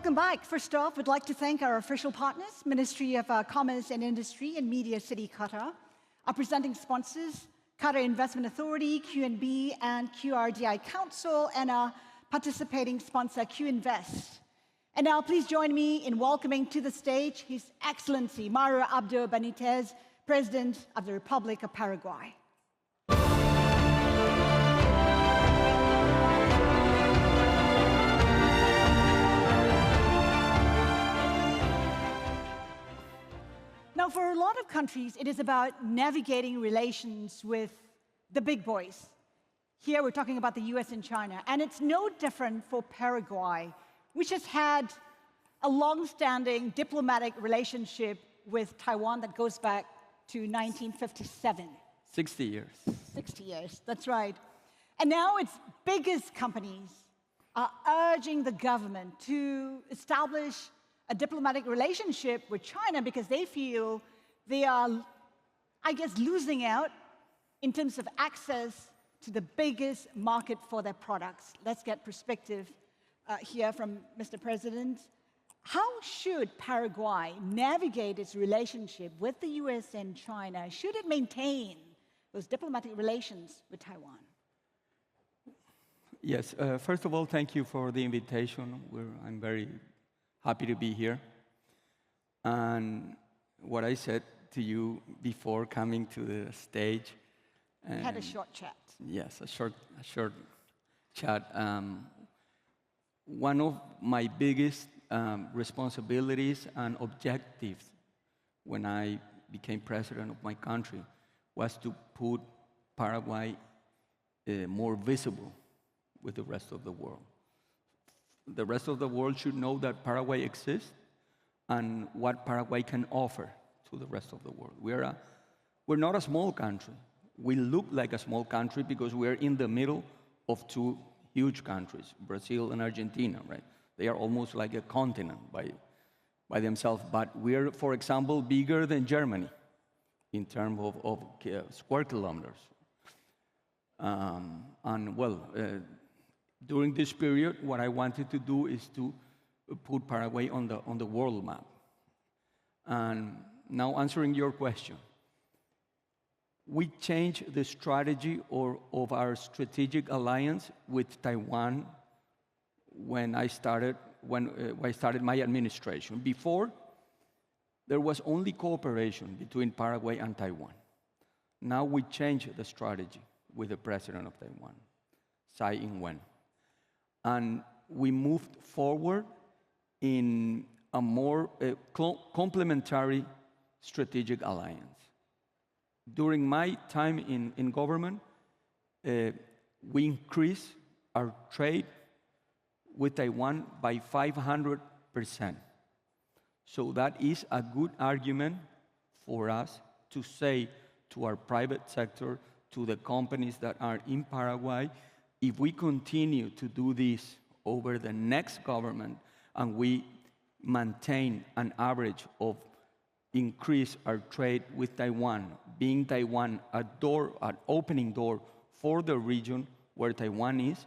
welcome back. First off, we'd like to thank our official partners, Ministry of Commerce and Industry and Media City, Qatar, our presenting sponsors, Qatar Investment Authority, QNB, and QRDI Council, and our participating sponsor, QInvest. And now please join me in welcoming to the stage His Excellency, Mario Abdo Benítez, President of the Republic of Paraguay. Now, for a lot of countries, it is about navigating relations with the big boys. Here, we're talking about the US and China. And it's no different for Paraguay, which has had a long-standing diplomatic relationship with Taiwan that goes back to 1957. 60 years. 60 years, that's right. And now its biggest companies are urging the government to establish a diplomatic relationship with China because they feel they are, I guess, losing out in terms of access to the biggest market for their products. Let's get perspective here from Mr. President. How should Paraguay navigate its relationship with the US and China? Should it maintain those diplomatic relations with Taiwan? Yes, first of all, thank you for the invitation. I'm very happy to be here. And what I said to you before coming to the stage. We had a short chat. Yes, a short chat. One of my biggest responsibilities and objectives when I became president of my country was to put Paraguay more visible with the rest of the world. The rest of the world should know that Paraguay exists and what Paraguay can offer to the rest of the world. We're not a small country. We look like a small country because we're in the middle of two huge countries, Brazil and Argentina, right? They are almost like a continent by themselves. But we're, for example, bigger than Germany in terms of square kilometers. During this period, what I wanted to do is to put Paraguay on the world map. And now answering your question, we changed the strategy of our strategic alliance with Taiwan when I started my administration. Before, there was only cooperation between Paraguay and Taiwan. Now we changed the strategy with the president of Taiwan, Tsai Ing-wen. And we moved forward in a more complementary strategic alliance. During my time in government, we increased our trade with Taiwan by 500%. So that is a good argument for us to say to our private sector, to the companies that are in Paraguay, if we continue to do this over the next government and we maintain an average of increase our trade with Taiwan, being Taiwan an opening door for the region where Taiwan is,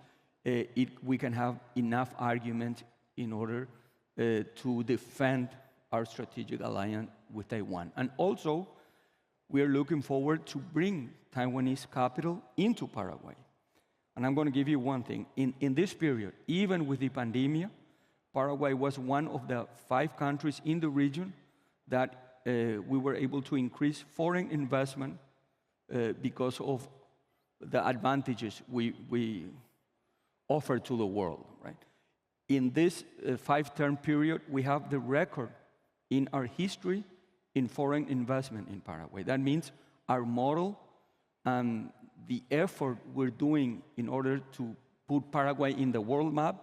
we can have enough argument in order to defend our strategic alliance with Taiwan. And also, we are looking forward to bring Taiwanese capital into Paraguay. And I'm going to give you one thing. In this period, even with the pandemic, Paraguay was one of the 5 countries in the region that we were able to increase foreign investment because of the advantages we offer to the world, right? In this 5-term period, we have the record in our history in foreign investment in Paraguay. That means our model and the effort we're doing in order to put Paraguay in the world map,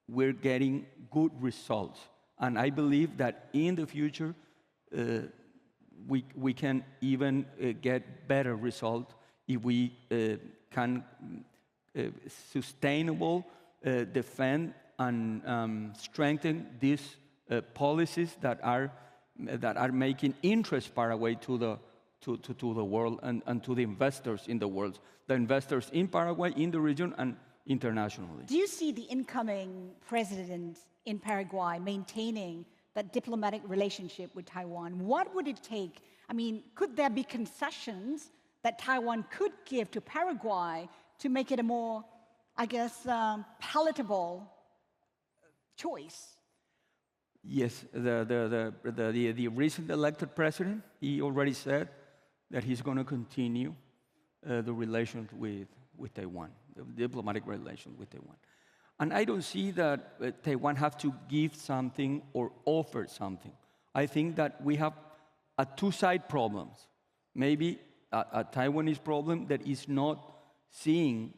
we're getting good results. And I believe that in the future, we can even get better results if we can sustainable defend and strengthen these policies that are making interest Paraguay to the world and to the investors in the world, the investors in Paraguay, in the region, and internationally. Do you see the incoming president in Paraguay maintaining that diplomatic relationship with Taiwan? What would it take? I mean, could there be concessions that Taiwan could give to Paraguay to make it a more, I guess, palatable choice? Yes, the recent elected president, he already said that he's going to continue the relations with Taiwan, the diplomatic relations with Taiwan. And I don't see that Taiwan have to give something or offer something. I think that we have a two-side problems. Maybe a Taiwanese problem that is not seeing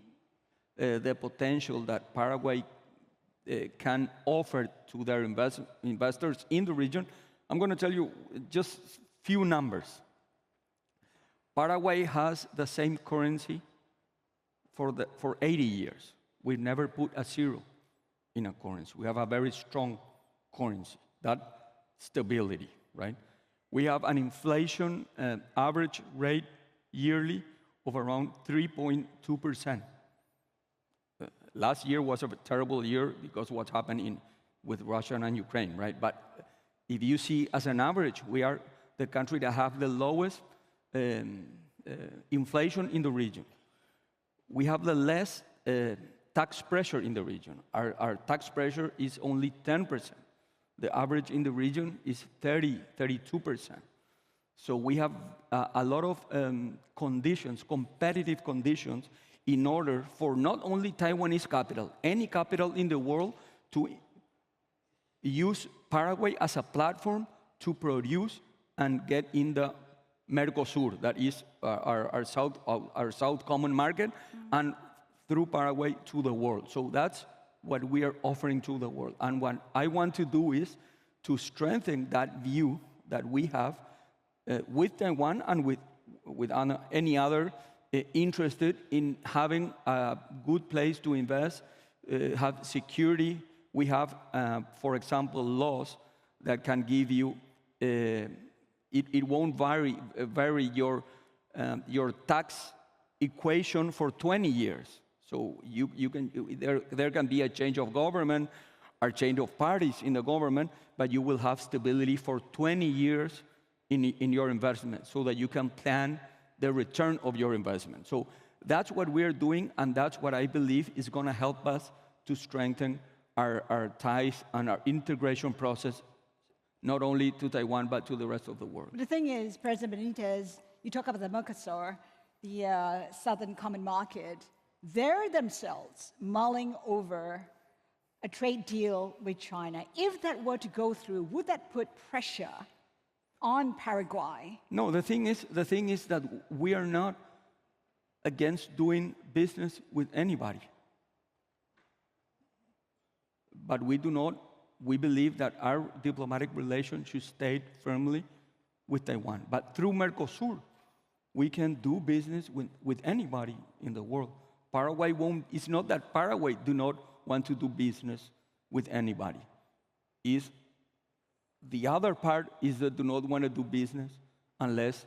the potential that Paraguay can offer to their investors in the region. I'm going to tell you just few numbers. Paraguay has the same currency for 80 years. We've never put a zero in a currency. We have a very strong currency, that stability, right? We have an inflation average rate yearly of around 3.2%. Last year was a terrible year because of what's happening with Russia and Ukraine, right? But if you see as an average, we are the country that have the lowest inflation in the region. We have the less tax pressure in the region. Our tax pressure is only 10%. The average in the region is 32%. So we have a lot of conditions, competitive conditions, in order for not only Taiwanese capital, any capital in the world, to use Paraguay as a platform to produce and get in the Mercosur, that is our South Common Market, and through Paraguay to the world. So that's what we are offering to the world. And what I want to do is to strengthen that view that we have with Taiwan and with any other interested in having a good place to invest, have security. We have, for example, laws that can give you, it won't vary your tax equation for 20 years. So there can be a change of government, or change of parties in the government, but you will have stability for 20 years in your investment so that you can plan the return of your investment. So that's what we're doing, and that's what I believe is going to help us to strengthen our ties and our integration process, not only to Taiwan, but to the rest of the world. The thing is, President Benítez, you talk about the Mercosur, the Southern Common Market. They're themselves mulling over a trade deal with China. If that were to go through, would that put pressure on Paraguay? No, the thing is that we are not against doing business with anybody. But we believe that our diplomatic relations should stay firmly with Taiwan. But through Mercosur, we can do business with anybody in the world. Paraguay won't, it's not that Paraguay do not want to do business with anybody. It's the other part is that do not want to do business unless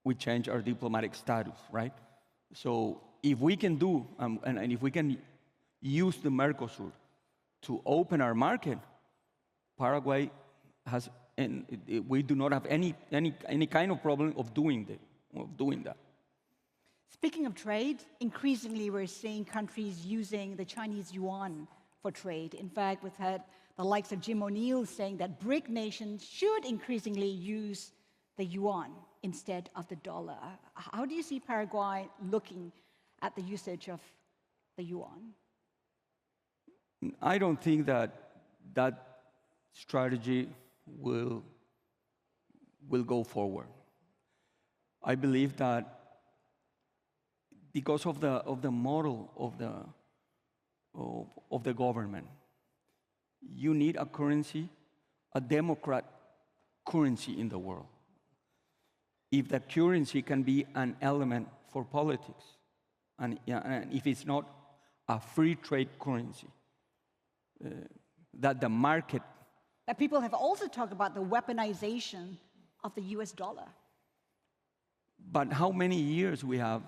we change our diplomatic status, right? So if we can do, and if we can use the Mercosur to open our market, Paraguay has, and we do not have any kind of problem of doing that. Speaking of trade, increasingly we're seeing countries using the Chinese yuan for trade. In fact, we've had the likes of Jim O'Neill saying that BRIC nations should increasingly use the yuan instead of the dollar. How do you see Paraguay looking at the usage of the yuan? I don't think that strategy will go forward. I believe that because of the model of the government, you need a currency, a democrat currency in the world. If the currency can be an element for politics, and if it's not a free trade currency, that the market... That people have also talked about the weaponization of the US dollar. But how many years we have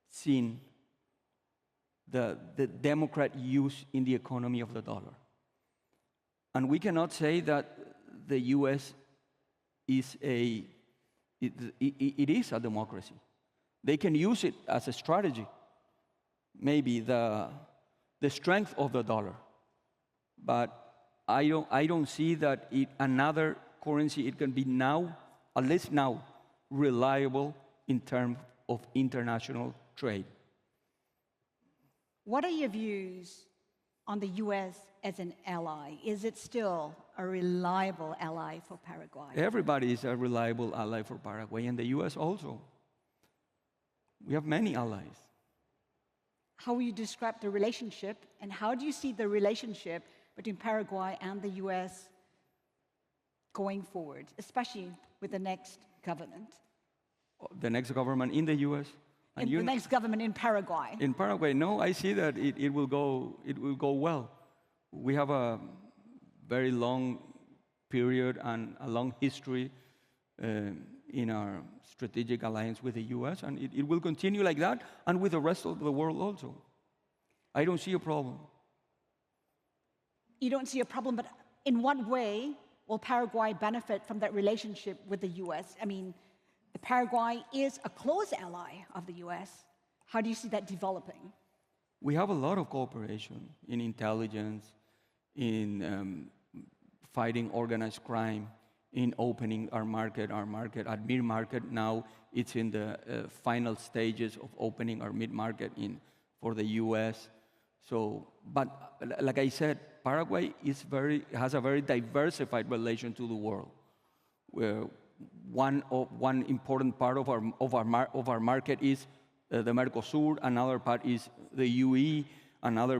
seen the Democrat use in the economy of the dollar. And we cannot say that the US is it is a democracy. They can use it as a strategy, maybe the strength of the dollar. But I don't see that another currency, it can be now, at least now, reliable in terms of international trade. What are your views on the US as an ally? Is it still a reliable ally for Paraguay? Everybody is a reliable ally for Paraguay, and the US also. We have many allies. How will you describe the relationship, and how do you see the relationship between Paraguay and the US going forward, especially with the next government? The next government in the US? And the next government in Paraguay. In Paraguay, no, I see that it will go well. We have a very long period and a long history in our strategic alliance with the US, and it will continue like that, and with the rest of the world also. I don't see a problem. You don't see a problem, but in what way will Paraguay benefit from that relationship with the US? I mean, Paraguay is a close ally of the US. How do you see that developing? We have a lot of cooperation in intelligence, in fighting organized crime, in opening our market, Admir market. Now it's in the final stages of opening our mid-market for the US. So, but like I said, Paraguay has a very diversified relation to the world. Where one important part of our market is the Mercosur, another part is the UE, another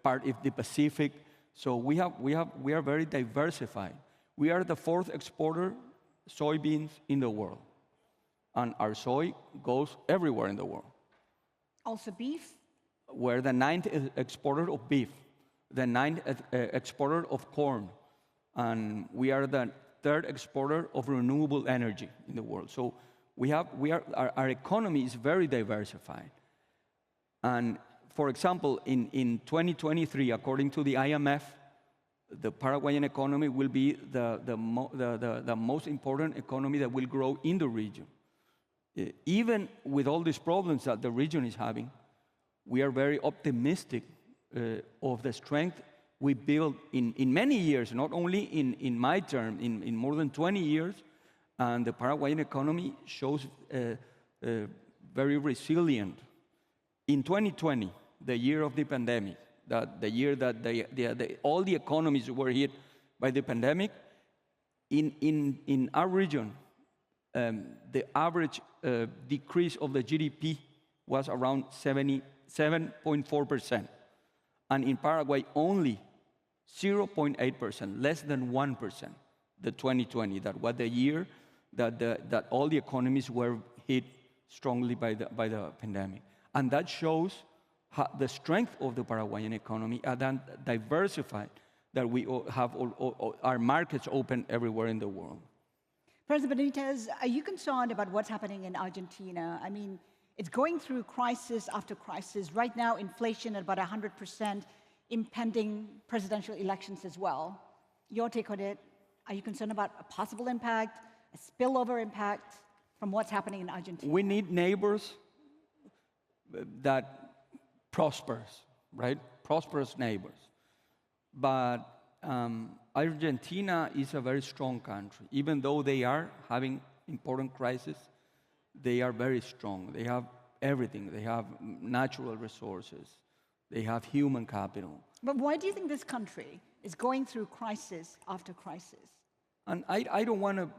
part is the Pacific. So we are very diversified. We are the fourth exporter soybeans in the world, and our soy goes everywhere in the world. Also beef? We're the ninth exporter of beef, the ninth exporter of corn, and we are the third exporter of renewable energy in the world. So our economy is very diversified. And for example, in 2023, according to the IMF, the Paraguayan economy will be the most important economy that will grow in the region. Even with all these problems that the region is having, we are very optimistic of the strength we built in many years, not only in my term, in more than 20 years, and the Paraguayan economy shows very resilient. In 2020, the year of the pandemic, the year that all the economies were hit by the pandemic, in our region, the average decrease of the GDP was around 77.4%. And in Paraguay, only 0.8%, less than 1%, the 2020. That was the year that all the economies were hit strongly by the pandemic. And that shows the strength of the Paraguayan economy and diversified, that we have our markets open everywhere in the world. President Benítez, are you concerned about what's happening in Argentina? I mean, it's going through crisis after crisis. Right now, inflation at about 100%, impending presidential elections as well. Your take on it, are you concerned about a possible impact, a spillover impact from what's happening in Argentina? We need neighbors that prospers, right? Prosperous neighbors. But Argentina is a very strong country. Even though they are having important crises, they are very strong. They have everything. They have natural resources. They have human capital. But why do you think this country is going through crisis after crisis? And I don't want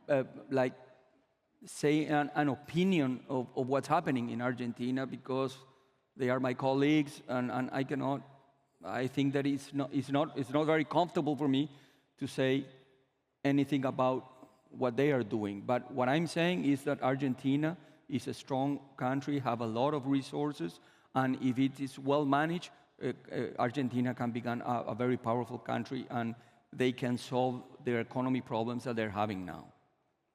to like say an opinion of what's happening in Argentina, because they are my colleagues, and I cannot. I think that it's not very comfortable for me to say anything about what they are doing. But what I'm saying is that Argentina is a strong country, have a lot of resources, and if it is well managed, Argentina can become a very powerful country, and they can solve their economy problems that they're having now.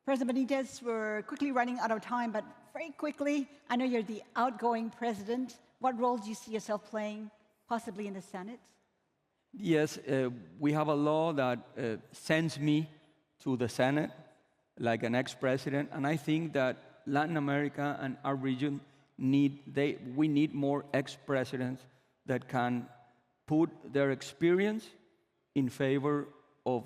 President Benítez, we're quickly running out of time, but very quickly, I know you're the outgoing president. what role do you see yourself playing, possibly in the Senate? Yes, we have a law that sends me to the Senate like an ex-president, and I think that Latin America and our region we need more ex-presidents that can put their experience in favor of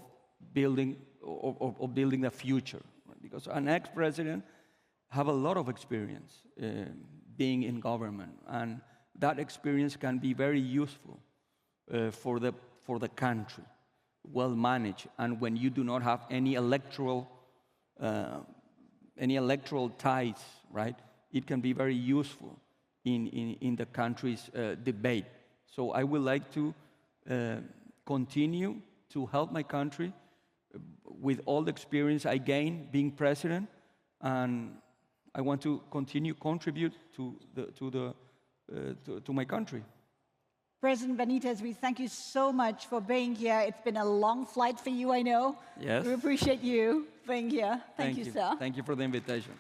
building the future. Because an ex-president have a lot of experience being in government, and that experience can be very useful for the country, well managed. And when you do not have any electoral ties, right? It can be very useful in the country's debate. So I would like to continue to help my country with all the experience I gained being president, and I want to continue contribute to my country. President Benítez, we thank you so much for being here. It's been a long flight for you, I know. Yes. We appreciate you being here. Thank you, sir. Thank you for the invitation.